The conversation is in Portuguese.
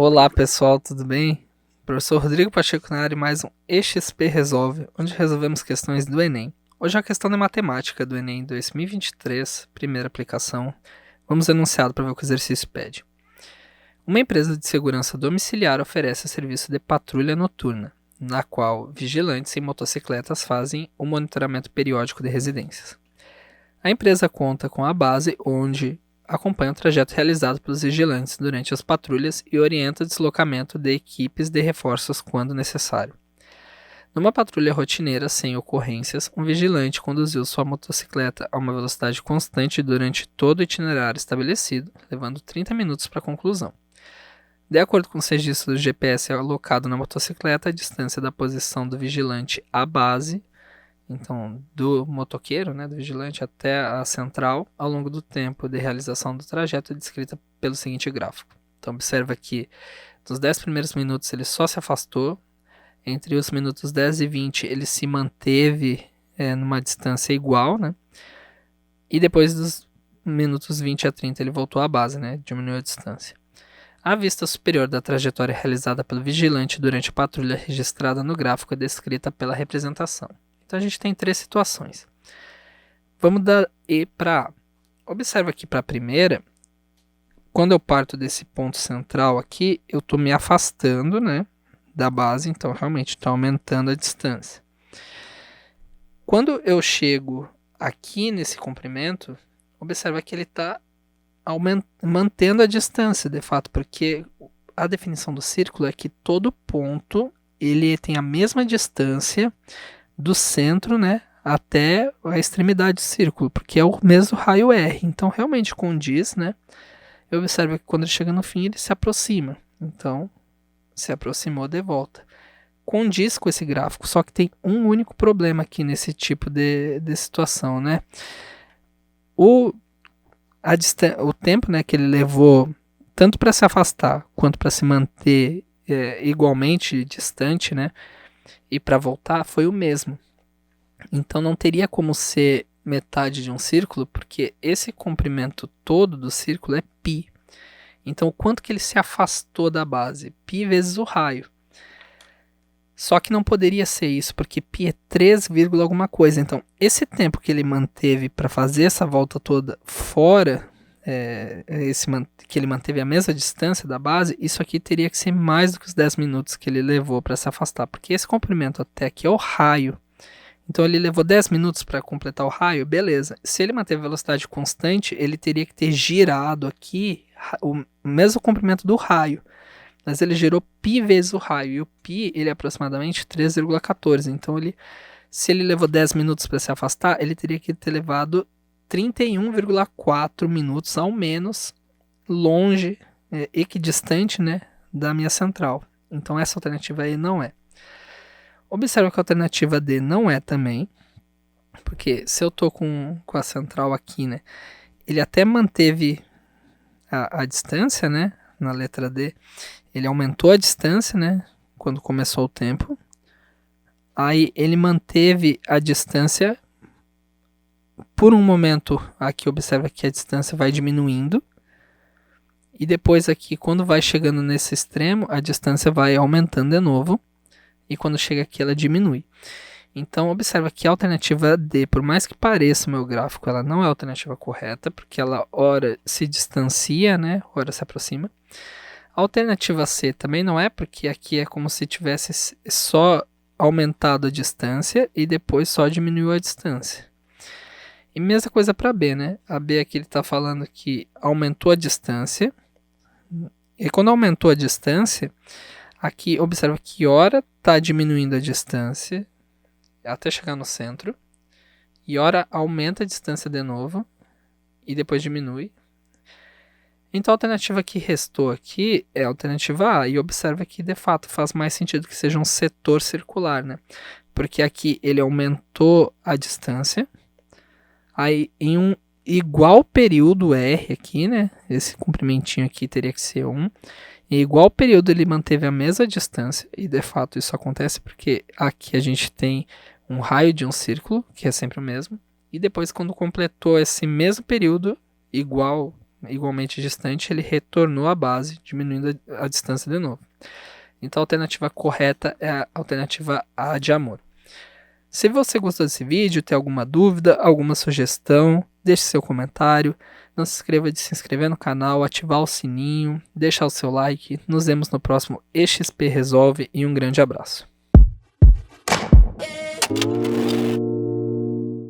Olá pessoal, tudo bem? Professor Rodrigo Pacheco na área e mais um EXP Resolve, onde resolvemos questões do Enem. Hoje é a questão de matemática do Enem 2023, primeira aplicação. Vamos enunciado para ver o que o exercício pede. Uma empresa de segurança domiciliar oferece o serviço de patrulha noturna, na qual vigilantes em motocicletas fazem o monitoramento periódico de residências. A empresa conta com a base onde acompanha o trajeto realizado pelos vigilantes durante as patrulhas e orienta o deslocamento de equipes de reforços quando necessário. Numa patrulha rotineira sem ocorrências, um vigilante conduziu sua motocicleta a uma velocidade constante durante todo o itinerário estabelecido, levando 30 minutos para a conclusão. De acordo com os registros do GPS alocado na motocicleta, a distância da posição do vigilante à base, então do motoqueiro, do vigilante até a central, ao longo do tempo de realização do trajeto é descrita pelo seguinte gráfico. Então observa que nos 10 primeiros minutos ele só se afastou, entre os minutos 10 e 20 ele se manteve numa distância igual, e depois dos minutos 20 a 30 ele voltou à base, diminuiu a distância. A vista superior da trajetória realizada pelo vigilante durante a patrulha registrada no gráfico é descrita pela representação. Então a gente tem três situações. Vamos da E para A. Observa aqui para a primeira, quando eu parto desse ponto central aqui, eu estou me afastando da base, então realmente estou aumentando a distância. Quando eu chego aqui nesse comprimento, observa que ele está mantendo a distância, de fato, porque a definição do círculo é que todo ponto ele tem a mesma distância do centro, até a extremidade do círculo, porque é o mesmo raio R. Então, realmente condiz, Eu observo que quando ele chega no fim, ele se aproxima. Então, se aproximou de volta. Condiz com esse gráfico, só que tem um único problema aqui nesse tipo de situação, O tempo, que ele levou tanto para se afastar quanto para se manter igualmente distante, e para voltar foi o mesmo. Então não teria como ser metade de um círculo, porque esse comprimento todo do círculo é π. Então o quanto que ele se afastou da base? Π vezes o raio. Só que não poderia ser isso, porque π é 3, alguma coisa. Então esse tempo que ele manteve para fazer essa volta toda fora, que ele manteve a mesma distância da base, isso aqui teria que ser mais do que os 10 minutos que ele levou para se afastar, porque esse comprimento até aqui é o raio. Então ele levou 10 minutos para completar o raio, beleza. Se ele manteve a velocidade constante, ele teria que ter girado aqui o mesmo comprimento do raio. Mas ele girou π vezes o raio, e o π ele é aproximadamente 3,14. Então se ele levou 10 minutos para se afastar, ele teria que ter levado 31,4 minutos ao menos longe, equidistante, da minha central. Então essa alternativa aí não é. Observa que a alternativa D não é também, porque se eu estou com a central aqui, ele até manteve a distância, na letra D, ele aumentou a distância, quando começou o tempo. Aí ele manteve a distância por um momento. Aqui observa que a distância vai diminuindo. E depois aqui, quando vai chegando nesse extremo, a distância vai aumentando de novo. E quando chega aqui, ela diminui. Então, observa que a alternativa D, por mais que pareça o meu gráfico, ela não é a alternativa correta, porque ela ora se distancia, ora se aproxima. A alternativa C também não é, porque aqui é como se tivesse só aumentado a distância e depois só diminuiu a distância. E mesma coisa para B, A B aqui ele está falando que aumentou a distância. E quando aumentou a distância, aqui observa que ora está diminuindo a distância até chegar no centro, e ora aumenta a distância de novo, e depois diminui. Então a alternativa que restou aqui é a alternativa A, e observa que de fato faz mais sentido que seja um setor circular, porque aqui ele aumentou a distância, aí em um igual período R aqui, esse comprimentinho aqui teria que ser 1, em igual período ele manteve a mesma distância, e de fato isso acontece porque aqui a gente tem um raio de um círculo, que é sempre o mesmo, e depois quando completou esse mesmo período, igual igualmente distante, ele retornou à base, diminuindo a distância de novo. Então a alternativa correta é a alternativa A de amor. Se você gostou desse vídeo, tem alguma dúvida, alguma sugestão, deixe seu comentário. Não se esqueça de se inscrever no canal, ativar o sininho, deixar o seu like. Nos vemos no próximo EXP Resolve e um grande abraço.